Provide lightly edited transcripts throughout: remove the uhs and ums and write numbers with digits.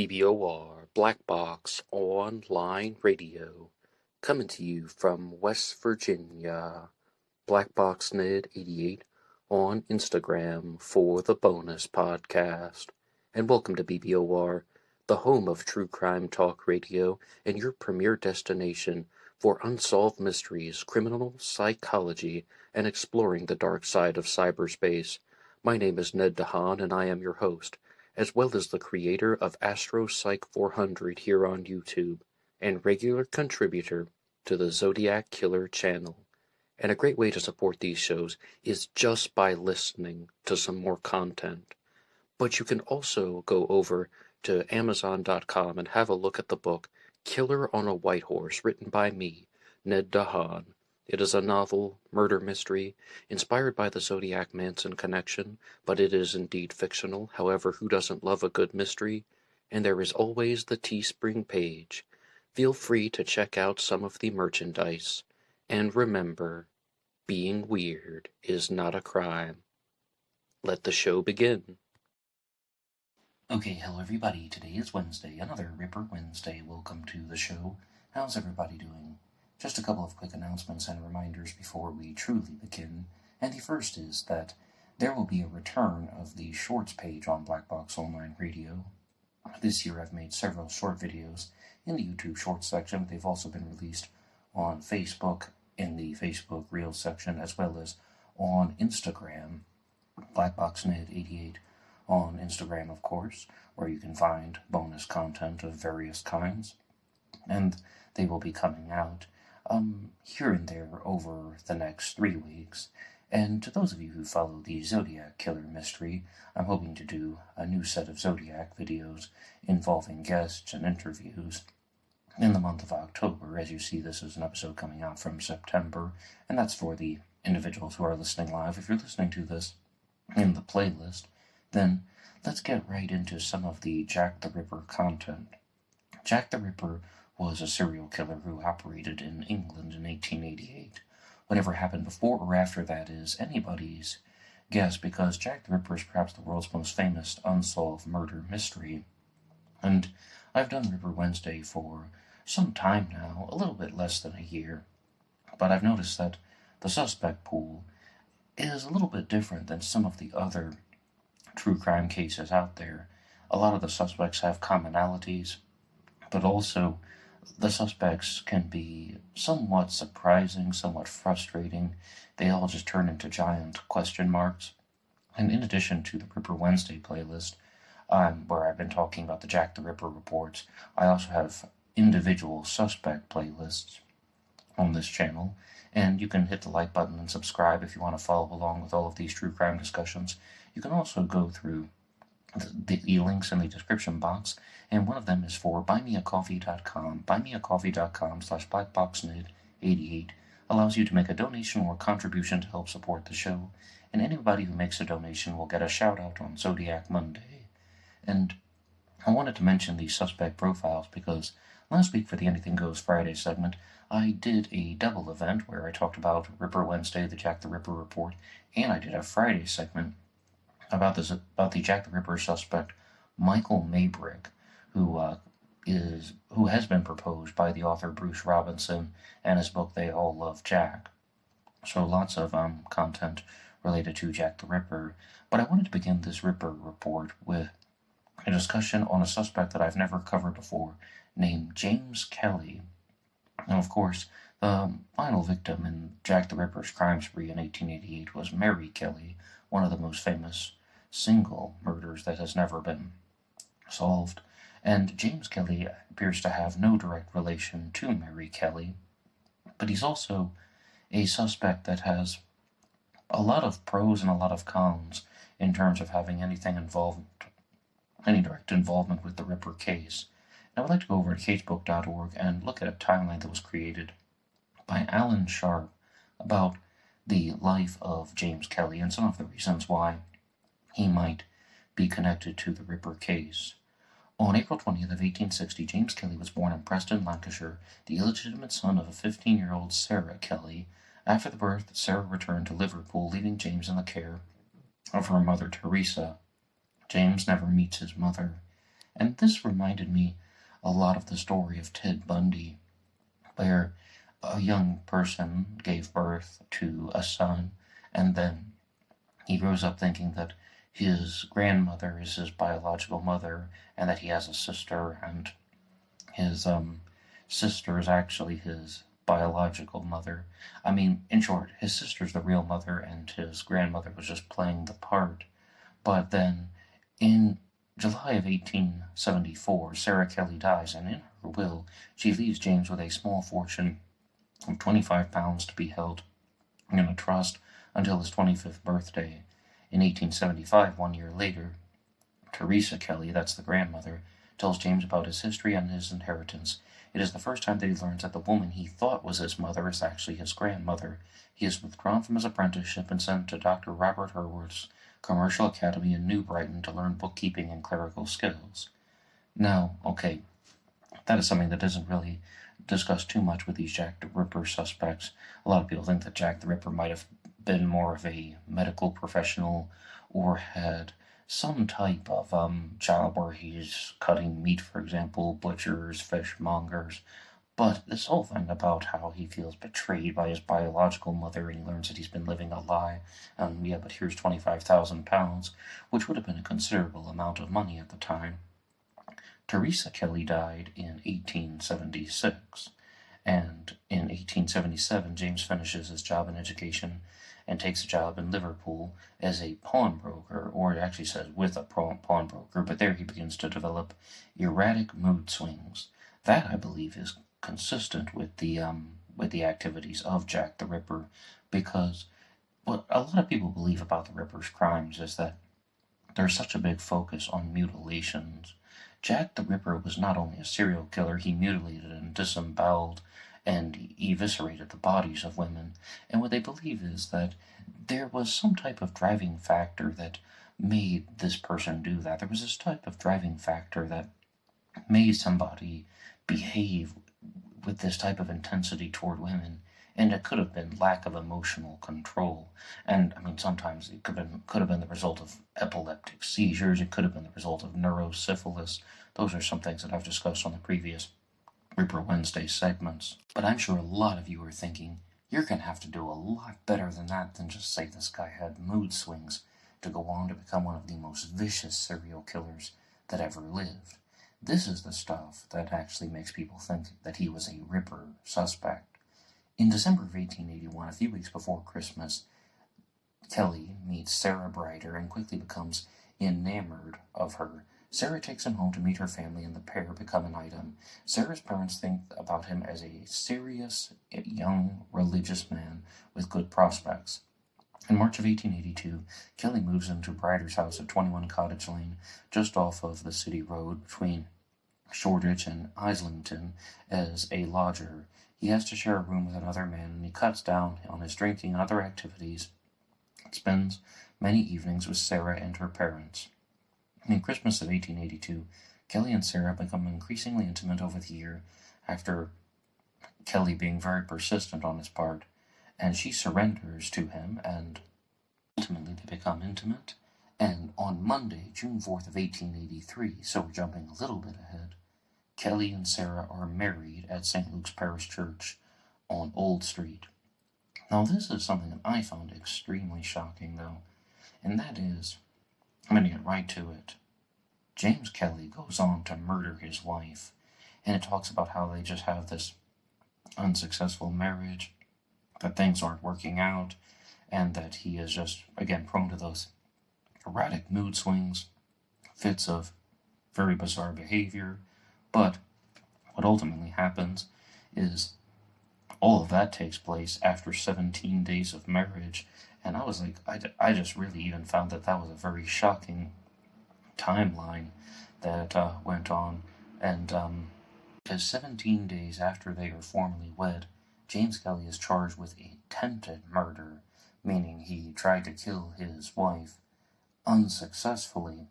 BBOR Black Box Online Radio, coming to you from West Virginia. BlackBoxNid88 on Instagram for the bonus podcast. And welcome to BBOR, the home of true crime talk radio and your premier destination for unsolved mysteries, criminal psychology, and exploring the dark side of cyberspace. My name is Ned DeHaan, and I am your host, as well as the creator of AstroPsych 400 here on YouTube, and regular contributor to the Zodiac Killer channel. And a great way to support these shows is just by listening to some more content. But you can also go over to Amazon.com and have a look at the book Killer on a White Horse, written by me, Ned DeHaan. It is a novel, murder mystery, inspired by the Zodiac Manson connection, but it is indeed fictional. However, who doesn't love a good mystery? And there is always the TeeSpring page. Feel free to check out some of the merchandise. And remember, being weird is not a crime. Let the show begin. Okay, hello everybody. Today is Wednesday, another Ripper Wednesday. Welcome to the show. How's everybody doing? Just a couple of quick announcements and reminders before we truly begin. And the first is that there will be a return of the Shorts page on BlackBoxOnlineRadio. This year I've made several short videos in the YouTube Shorts section. They've also been released on Facebook in the Facebook Reels section, as well as on Instagram, BlackBoxNid88 on Instagram, of course, where you can find bonus content of various kinds. And they will be coming out here and there over the next 3 weeks. And to those of you who follow the Zodiac Killer mystery, I'm hoping to do a new set of Zodiac videos involving guests and interviews in the month of October. As you see, this is an episode coming out from September, and that's for the individuals who are listening live. If you're listening to this in the playlist, then let's get right into some of the Jack the Ripper content. Jack the Ripper was a serial killer who operated in England in 1888. Whatever happened before or after that is anybody's guess, because Jack the Ripper is perhaps the world's most famous unsolved murder mystery. And I've done Ripper Wednesday for some time now, a little bit less than a year, but I've noticed that the suspect pool is a little bit different than some of the other true crime cases out there. A lot of the suspects have commonalities, but also the suspects can be somewhat surprising, somewhat frustrating. They all just turn into giant question marks. And in addition to the Ripper Wednesday playlist, where I've been talking about the Jack the Ripper reports, I also have individual suspect playlists on this channel, and you can hit the like button and subscribe if you want to follow along with all of these true crime discussions. You can also go through the links in the description box, and one of them is for BuyMeACoffee.com. BuyMeACoffee.com/BlackBoxNid88 allows you to make a donation or contribution to help support the show, and anybody who makes a donation will get a shout out on Zodiac Monday. And I wanted to mention the suspect profiles because last week for the Anything Goes Friday segment, I did a double event where I talked about Ripper Wednesday, the Jack the Ripper report, and I did a Friday segment about the Jack the Ripper suspect Michael Maybrick, who has been proposed by the author Bruce Robinson and his book They All Love Jack. So lots of content related to Jack the Ripper. But I wanted to begin this Ripper report with a discussion on a suspect that I've never covered before, named James Kelly. Now, of course, the final victim in Jack the Ripper's crime spree in 1888 was Mary Kelly, one of the most famous single murders that has never been solved. And James Kelly appears to have no direct relation to Mary Kelly, but he's also a suspect that has a lot of pros and a lot of cons in terms of having any direct involvement with the Ripper case. I would like to go over to casebook.org and look at a timeline that was created by Alan Sharp about the life of James Kelly and some of the reasons why he might be connected to the Ripper case. On April 20th of 1860, James Kelly was born in Preston, Lancashire, the illegitimate son of a 15-year-old Sarah Kelly. After the birth, Sarah returned to Liverpool, leaving James in the care of her mother, Teresa. James never meets his mother. And this reminded me a lot of the story of Ted Bundy, where a young person gave birth to a son, and then he grows up thinking that his grandmother is his biological mother, and that he has a sister, and his sister is actually his biological mother. I mean, in short, his sister's the real mother, and his grandmother was just playing the part. But then, in July of 1874, Sarah Kelly dies, and in her will, she leaves James with a small fortune of £25 to be held in a trust until his 25th birthday. In 1875, 1 year later, Teresa Kelly, that's the grandmother, tells James about his history and his inheritance. It is the first time that he learns that the woman he thought was his mother is actually his grandmother. He is withdrawn from his apprenticeship and sent to Dr. Robert Hurworth's Commercial Academy in New Brighton to learn bookkeeping and clerical skills. Now, okay, that is something that isn't really discussed too much with these Jack the Ripper suspects. A lot of people think that Jack the Ripper might have been more of a medical professional or had some type of job where he's cutting meat, for example, butchers, fishmongers. But this whole thing about how he feels betrayed by his biological mother and he learns that he's been living a lie, yeah, but here's £25,000, which would have been a considerable amount of money at the time. Teresa Kelly died in 1876, and in 1877 James finishes his job in education and takes a job in Liverpool as a pawnbroker, or it actually says with a pawnbroker, but there he begins to develop erratic mood swings. That, I believe, is consistent with the activities of Jack the Ripper, because what a lot of people believe about the Ripper's crimes is that there's such a big focus on mutilations. Jack the Ripper was not only a serial killer, he mutilated and disemboweled and eviscerated the bodies of women. And what they believe is that there was some type of driving factor that made this person do that. There was this type of driving factor that made somebody behave with this type of intensity toward women. And it could have been lack of emotional control. And I mean, sometimes it could have been the result of epileptic seizures. It could have been the result of neurosyphilis. Those are some things that I've discussed on the previous Ripper Wednesday segments. But I'm sure a lot of you are thinking, you're going to have to do a lot better than that than just say this guy had mood swings to go on to become one of the most vicious serial killers that ever lived. This is the stuff that actually makes people think that he was a Ripper suspect. In December of 1881, a few weeks before Christmas, Kelly meets Sarah Brighter and quickly becomes enamored of her. Sarah takes him home to meet her family, and the pair become an item. Sarah's parents think about him as a serious, young, religious man with good prospects. In March of 1882, Kelly moves into Brighter's house at 21 Cottage Lane, just off of the city road between Shoreditch and Islington, as a lodger. He has to share a room with another man, and he cuts down on his drinking and other activities. He spends many evenings with Sarah and her parents. In Christmas of 1882, Kelly and Sarah become increasingly intimate over the year, after Kelly being very persistent on his part, and she surrenders to him, and ultimately they become intimate. And on Monday, June 4th of 1883, so we're jumping a little bit ahead, Kelly and Sarah are married at St. Luke's Parish Church on Old Street. Now, this is something that I found extremely shocking, though, and that is, I'm going to get right to it. James Kelly goes on to murder his wife, and it talks about how they just have this unsuccessful marriage, that things aren't working out, and that he is just, again, prone to those erratic mood swings, fits of very bizarre behavior. But what ultimately happens is all of that takes place after 17 days of marriage. And I was like, I just really even found that was a very shocking timeline that went on. And because 17 days after they are formally wed, James Kelly is charged with attempted murder, meaning he tried to kill his wife unsuccessfully,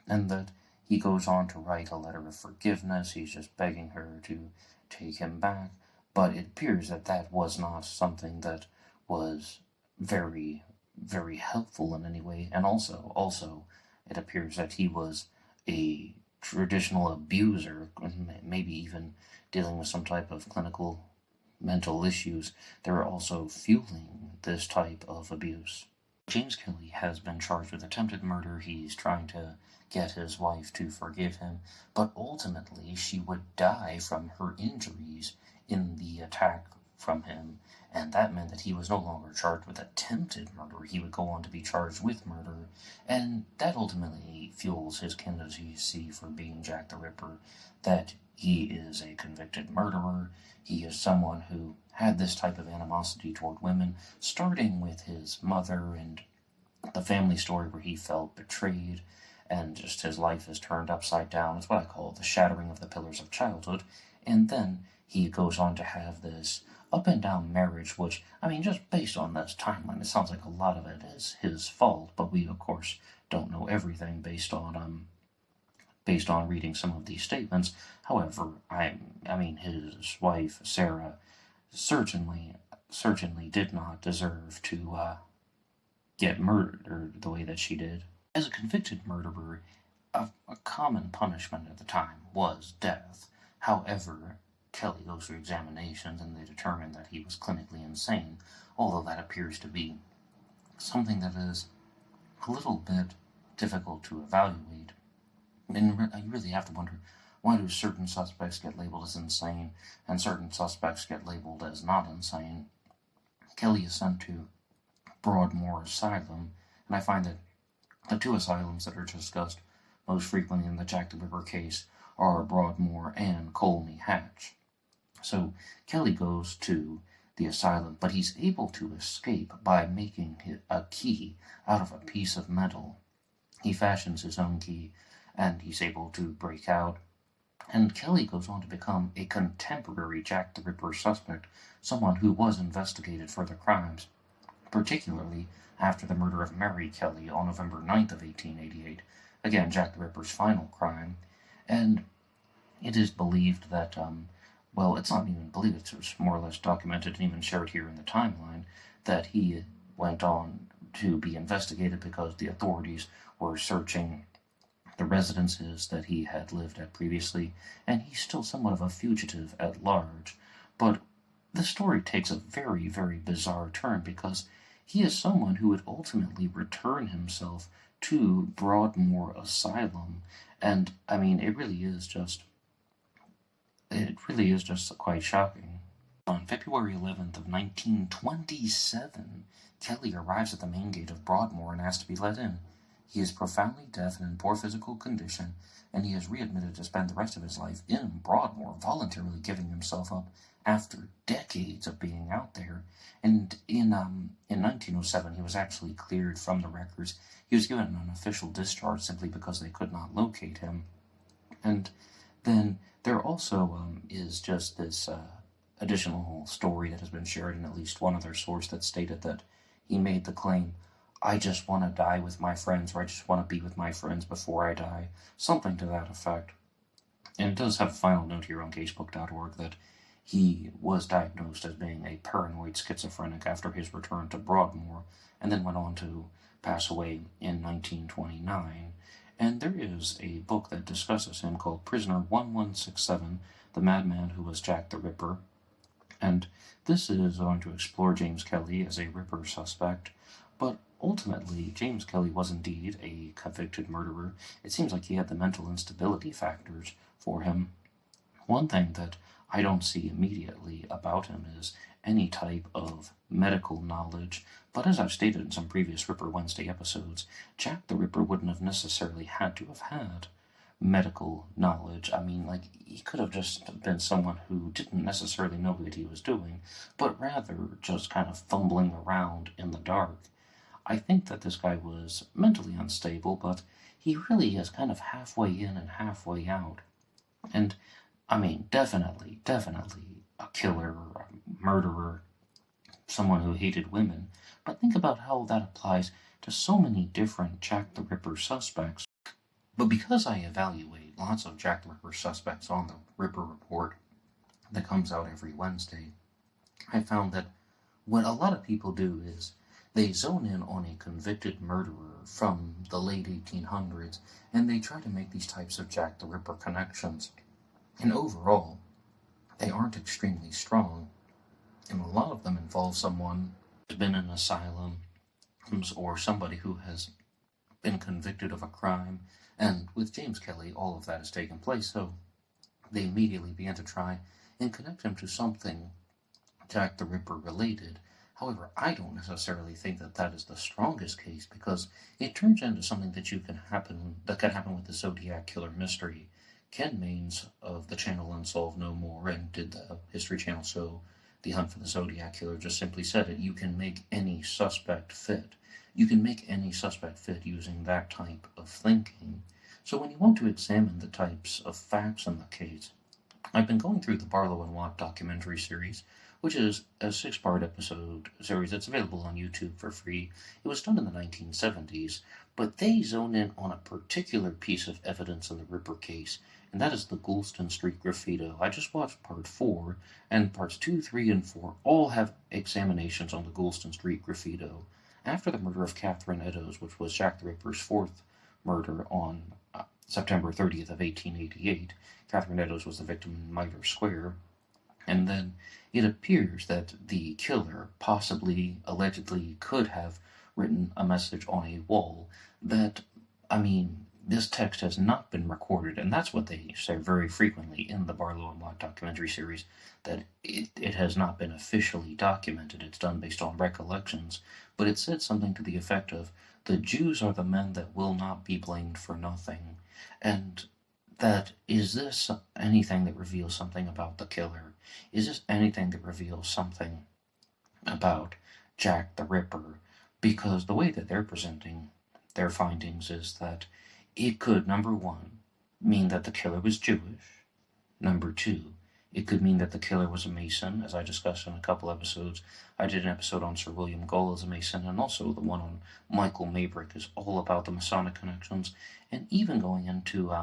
and that he goes on to write a letter of forgiveness. He's just begging her to take him back, but it appears that that was not something that was very, very helpful in any way, and also it appears that he was a traditional abuser, maybe even dealing with some type of clinical mental issues, they're also fueling this type of abuse. James Kelly has been charged with attempted murder. He's trying to get his wife to forgive him, but ultimately she would die from her injuries in the attack from him, and that meant that he was no longer charged with attempted murder. He would go on to be charged with murder, and that ultimately fuels his candidacy for being Jack the Ripper, that he is a convicted murderer. He is someone who had this type of animosity toward women, starting with his mother and the family story where he felt betrayed, and just his life is turned upside down. It's what I call the shattering of the pillars of childhood. And then he goes on to have this up and down marriage, which, I mean, just based on this timeline, it sounds like a lot of it is his fault, but we, of course, don't know everything based on reading some of these statements. However, I mean, his wife, Sarah, certainly did not deserve to get murdered the way that she did. As a convicted murderer, a common punishment at the time was death. However, Kelly goes through examinations and they determine that he was clinically insane, although that appears to be something that is a little bit difficult to evaluate. And you really have to wonder, why do certain suspects get labeled as insane and certain suspects get labeled as not insane? Kelly is sent to Broadmoor Asylum, and I find that the two asylums that are discussed most frequently in the Jack the Ripper case are Broadmoor and Colney Hatch. So Kelly goes to the asylum, but he's able to escape by making a key out of a piece of metal. He fashions his own key, and he's able to break out. And Kelly goes on to become a contemporary Jack the Ripper suspect, someone who was investigated for the crimes, particularly after the murder of Mary Kelly on November 9th of 1888, again, Jack the Ripper's final crime. And it is believed that, well, it's not even believed, it's more or less documented and even shared here in the timeline, that he went on to be investigated because the authorities were searching the residences that he had lived at previously, and he's still somewhat of a fugitive at large. But the story takes a very, very bizarre turn because he is someone who would ultimately return himself to Broadmoor Asylum, and I mean, it really is just quite shocking. On February 11th of 1927, Kelly arrives at the main gate of Broadmoor and asks to be let in. He is profoundly deaf and in poor physical condition, and he is readmitted to spend the rest of his life in Broadmoor, voluntarily giving himself up after decades of being out there. And in 1907, he was actually cleared from the records. He was given an official discharge simply because they could not locate him. And then there also is just this additional story that has been shared in at least one other source that stated that he made the claim, I just want to die with my friends, or I just want to be with my friends before I die, something to that effect. And it does have a final note here on casebook.org that he was diagnosed as being a paranoid schizophrenic after his return to Broadmoor, and then went on to pass away in 1929. And there is a book that discusses him called Prisoner 1167, The Madman Who Was Jack the Ripper. And this is going to explore James Kelly as a Ripper suspect, but ultimately, James Kelly was indeed a convicted murderer. It seems like he had the mental instability factors for him. One thing that I don't see immediately about him is any type of medical knowledge, but as I've stated in some previous Ripper Wednesday episodes, Jack the Ripper wouldn't have necessarily had to have had medical knowledge. I mean, like, he could have just been someone who didn't necessarily know what he was doing, but rather just kind of fumbling around in the dark. I think that this guy was mentally unstable, but he really is kind of halfway in and halfway out. And, I mean, definitely a killer, a murderer, someone who hated women. But think about how that applies to so many different Jack the Ripper suspects. But because I evaluate lots of Jack the Ripper suspects on the Ripper Report that comes out every Wednesday, I found that what a lot of people do is They zone in on a convicted murderer from the late 1800s, and they try to make these types of Jack the Ripper connections. And overall, they aren't extremely strong, and a lot of them involve someone who's been in asylums or somebody who has been convicted of a crime. And with James Kelly, all of that has taken place, so they immediately began to try and connect him to something Jack the Ripper related. However, I don't necessarily think that that is the strongest case, because it turns into something that can happen with the Zodiac Killer mystery. Ken Maines of the channel Unsolved No More and did the History Channel show The Hunt for the Zodiac Killer just simply said it. You can make any suspect fit. You can make any suspect fit using that type of thinking. So when you want to examine the types of facts in the case, I've been going through the Barlow and Watt documentary series, which is a 6-part episode series that's available on YouTube for free. It was done in the 1970s, but they zone in on a particular piece of evidence in the Ripper case, and that is the Goulston Street graffito. I just watched part 4, and parts 2, 3, and 4 all have examinations on the Goulston Street graffito. After the murder of Catherine Eddowes, which was Jack the Ripper's 4th murder on September 30th of 1888, Catherine Eddowes was the victim in Mitre Square, and then it appears that the killer possibly, allegedly, could have written a message on a wall that, this text has not been recorded, and that's what they say very frequently in the Barlow and Watt documentary series, that it has not been officially documented. It's done based on recollections, but it said something to the effect of, the Jews are the men that will not be blamed for nothing, and that, is this anything that reveals something about the killer? Is this anything that reveals something about Jack the Ripper? Because the way that they're presenting their findings is that it could, number 1, mean that the killer was Jewish. Number 2, it could mean that the killer was a Mason, as I discussed in a couple episodes. I did an episode on Sir William Gull as a Mason, and also the one on Michael Maybrick is all about the Masonic connections, and even going into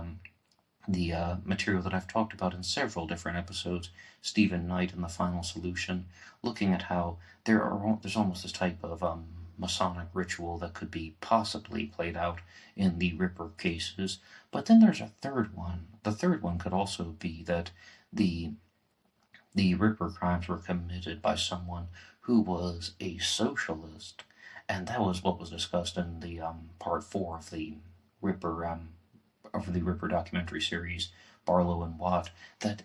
the material that I've talked about in several different episodes, Stephen Knight and the Final Solution, looking at how there's almost this type of Masonic ritual that could be possibly played out in the Ripper cases. But then there's a third one. The third one could also be that the Ripper crimes were committed by someone who was a socialist, and that was what was discussed in the part 4 of the Ripper documentary series, Barlow and Watt. That,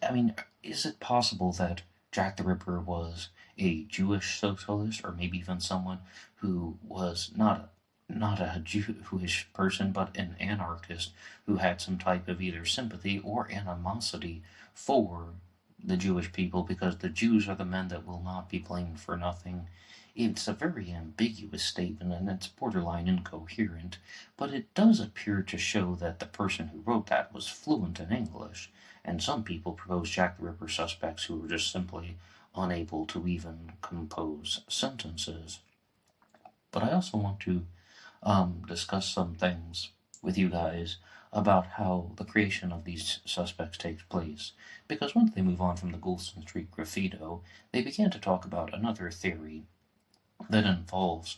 is it possible that Jack the Ripper was a Jewish socialist, or maybe even someone who was not a Jewish person, but an anarchist who had some type of either sympathy or animosity for the Jewish people, because the Jews are the men that will not be blamed for nothing? It's a very ambiguous statement, and it's borderline incoherent, but it does appear to show that the person who wrote that was fluent in English, and some people propose Jack the Ripper suspects who were just simply unable to even compose sentences. But I also want to discuss some things with you guys about how the creation of these suspects takes place, because once they move on from the Goulston Street graffito, they began to talk about another theory that involves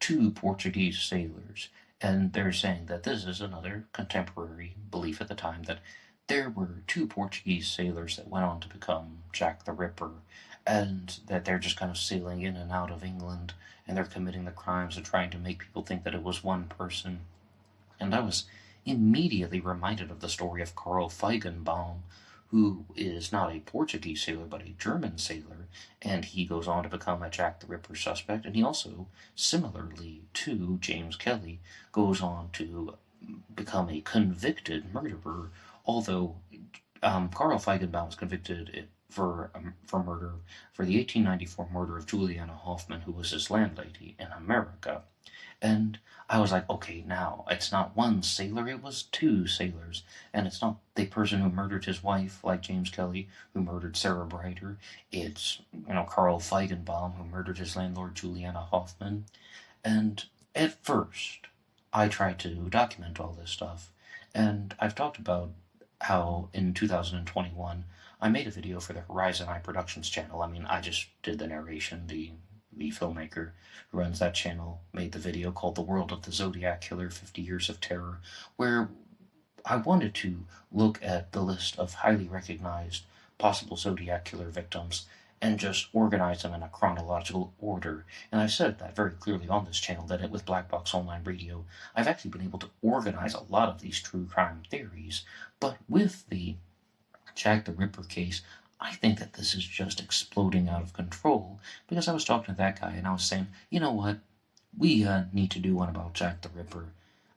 2 Portuguese sailors, and they're saying that this is another contemporary belief at the time, that there were 2 Portuguese sailors that went on to become Jack the Ripper, and that they're just kind of sailing in and out of England, and they're committing the crimes and trying to make people think that it was one person. And I was immediately reminded of the story of Carl Feigenbaum, who is not a Portuguese sailor, but a German sailor, and he goes on to become a Jack the Ripper suspect, and he also, similarly to James Kelly, goes on to become a convicted murderer, although Carl Feigenbaum was convicted for murder, for the 1894 murder of Juliana Hoffman, who was his landlady in America. And I was like, okay, now, it's not 1 sailor, it was 2 sailors. And it's not the person who murdered his wife, like James Kelly, who murdered Sarah Brighter. It's, Carl Feigenbaum, who murdered his landlord, Juliana Hoffman. And at first, I tried to document all this stuff. And I've talked about how in 2021, I made a video for the Horizon Eye Productions channel. I just did the narration, the the filmmaker who runs that channel, made the video called The World of the Zodiac Killer, 50 Years of Terror, where I wanted to look at the list of highly recognized possible Zodiac Killer victims and just organize them in a chronological order. And I've said that very clearly on this channel, that with BlackBoxOnlineRadio, I've actually been able to organize a lot of these true crime theories. But with the Jack the Ripper case, I think that this is just exploding out of control, because I was talking to that guy and I was saying, you know what, we need to do one about Jack the Ripper.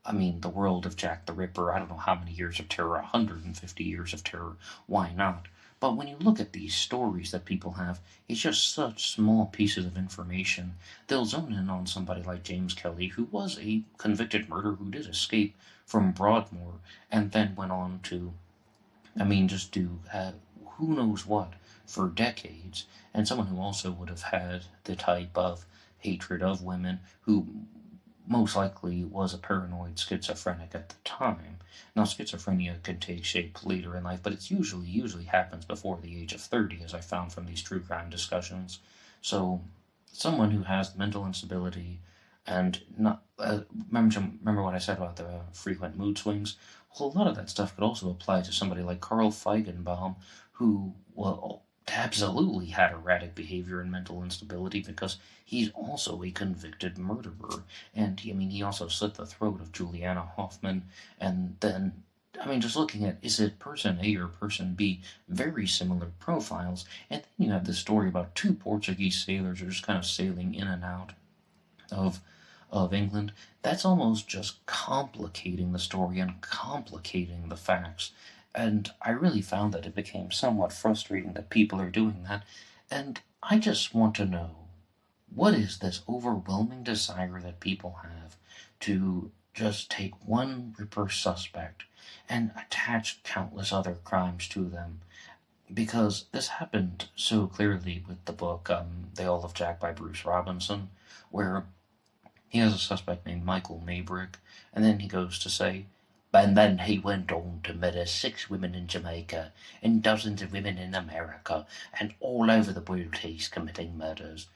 I mean, the world of Jack the Ripper, I don't know how many years of terror, 150 years of terror, why not? But when you look at these stories that people have, it's just such small pieces of information. They'll zone in on somebody like James Kelly, who was a convicted murderer who did escape from Broadmoor, and then went on to, just do who knows what for decades, and someone who also would have had the type of hatred of women, who most likely was a paranoid schizophrenic at the time. Now, schizophrenia can take shape later in life, but it usually happens before the age of 30, as I found from these true crime discussions. So, someone who has mental instability and not remember what I said about the frequent mood swings. Well, a lot of that stuff could also apply to somebody like Carl Feigenbaum, who absolutely had erratic behavior and mental instability, because he's also a convicted murderer. And he also slit the throat of Juliana Hoffman. And then, just looking at, is it person A or person B, very similar profiles. And then you have this story about two Portuguese sailors who are just kind of sailing in and out of England. That's almost just complicating the story and complicating the facts. And I really found that it became somewhat frustrating that people are doing that. And I just want to know, what is this overwhelming desire that people have to just take one Ripper suspect and attach countless other crimes to them? Because this happened so clearly with the book They All Love Jack by Bruce Robinson, where he has a suspect named Michael Maybrick, and then he goes to say, and then he went on to murder 6 women in Jamaica and dozens of women in America, and all over the world he's committing murders.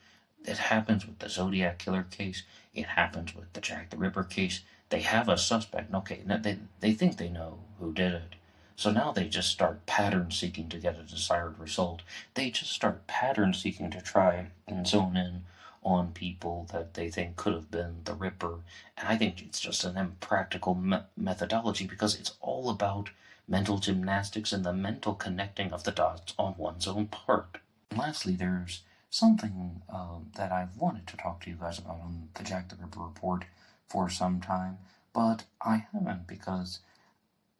It happens with the Zodiac Killer case. It happens with the Jack the Ripper case. They have a suspect. Okay, they think they know who did it. So now they just start pattern seeking to get a desired result. They just start pattern seeking to try and zone in on people that they think could have been the Ripper. And I think it's just an impractical methodology, because it's all about mental gymnastics and the mental connecting of the dots on one's own part. And lastly, there's something that I've wanted to talk to you guys about on the Jack the Ripper report for some time, but I haven't, because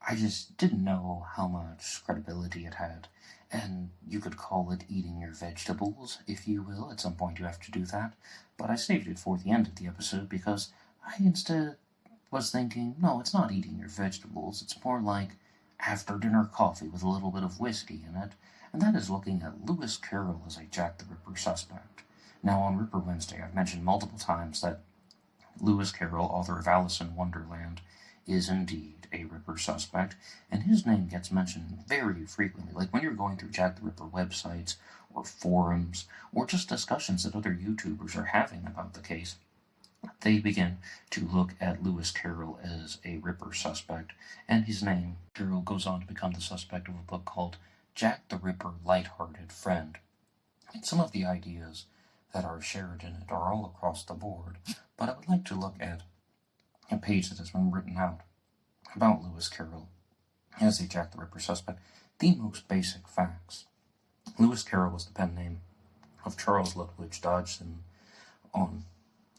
I just didn't know how much credibility it had. And you could call it eating your vegetables, if you will. At some point you have to do that. But I saved it for the end of the episode, because I instead was thinking, no, it's not eating your vegetables. It's more like after-dinner coffee with a little bit of whiskey in it. And that is looking at Lewis Carroll as a Jack the Ripper suspect. Now, on Ripper Wednesday, I've mentioned multiple times that Lewis Carroll, author of Alice in Wonderland, is indeed a Ripper suspect, and his name gets mentioned very frequently. Like when you're going through Jack the Ripper websites or forums or just discussions that other YouTubers are having about the case, they begin to look at Lewis Carroll as a Ripper suspect, and his name, Carroll, goes on to become the suspect of a book called Jack the Ripper, Lighthearted Friend. And some of the ideas that are shared in it are all across the board, but I would like to look at a page that has been written out about Lewis Carroll as a Jack the Ripper suspect. The most basic facts. Lewis Carroll was the pen name of Charles Lutwidge Dodgson.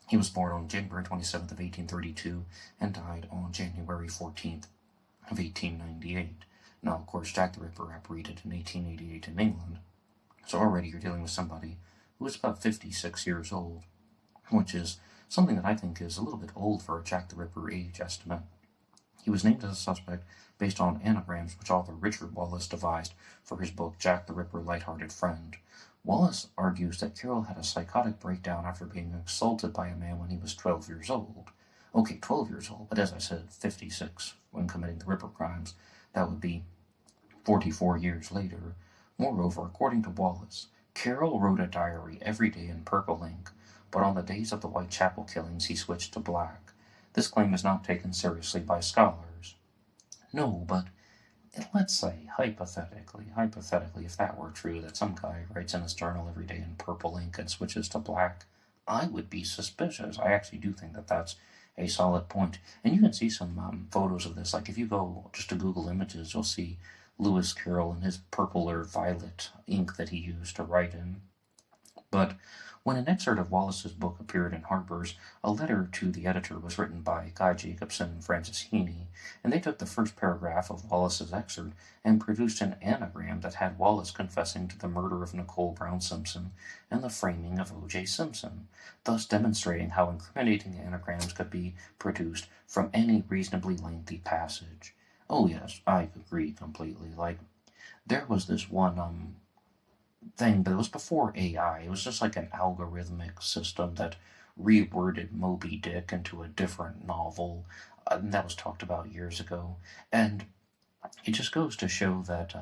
He was born on January 27th of 1832 and died on January 14th of 1898. Now, of course, Jack the Ripper operated in 1888 in England, so already you're dealing with somebody who is about 56 years old, which is something that I think is a little bit old for a Jack the Ripper age estimate. He was named as a suspect based on anagrams which author Richard Wallace devised for his book Jack the Ripper, Lighthearted Friend. Wallace argues that Carroll had a psychotic breakdown after being assaulted by a man when he was 12 years old. Okay, 12 years old, but as I said, 56 when committing the Ripper crimes. That would be 44 years later. Moreover, according to Wallace, Carroll wrote a diary every day in purple ink, but on the days of the Whitechapel killings he switched to black. This claim is not taken seriously by scholars. No, but let's say, hypothetically, if that were true, that some guy writes in his journal every day in purple ink and switches to black, I would be suspicious. I actually do think that that's a solid point. And you can see some photos of this. Like if you go just to Google Images, you'll see Lewis Carroll and his purple or violet ink that he used to write in. But when an excerpt of Wallace's book appeared in Harper's, a letter to the editor was written by Guy Jacobson and Francis Heaney, and they took the first paragraph of Wallace's excerpt and produced an anagram that had Wallace confessing to the murder of Nicole Brown Simpson and the framing of O.J. Simpson, thus demonstrating how incriminating anagrams could be produced from any reasonably lengthy passage. Oh yes, I agree completely. Like, there was this one thing, but it was before AI. It was just like an algorithmic system that reworded Moby Dick into a different novel, and that was talked about years ago. And it just goes to show that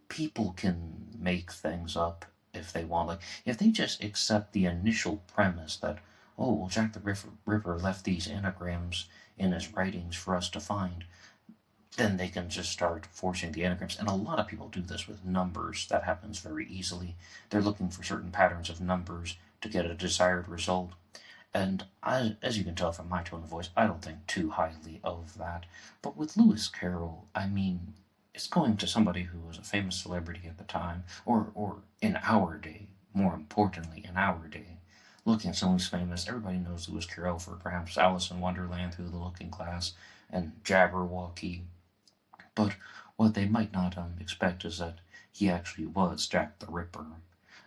people can make things up if they want. Like, if they just accept the initial premise that, oh, well, Jack the Ripper left these anagrams in his writings for us to find, then they can just start forcing the anagrams. And a lot of people do this with numbers. That happens very easily. They're looking for certain patterns of numbers to get a desired result. And as you can tell from my tone of voice, I don't think too highly of that. But with Lewis Carroll, I mean, it's going to somebody who was a famous celebrity at the time, or in our day, more importantly, in our day. Looking at someone who's famous, everybody knows Lewis Carroll for perhaps Alice in Wonderland, Through the Looking Glass, and Jabberwocky. But what they might not expect is that he actually was Jack the Ripper.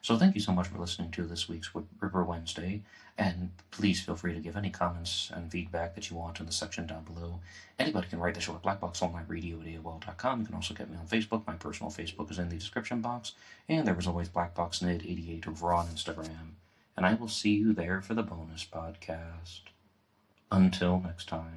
So thank you so much for listening to this week's Ripper Wednesday, and please feel free to give any comments and feedback that you want in the section down below. Anybody can write the show at BlackBoxOnlineRadio at AOL.com. You can also get me on Facebook. My personal Facebook is in the description box, and there was always BlackBoxNid88 over on Instagram. And I will see you there for the bonus podcast. Until next time.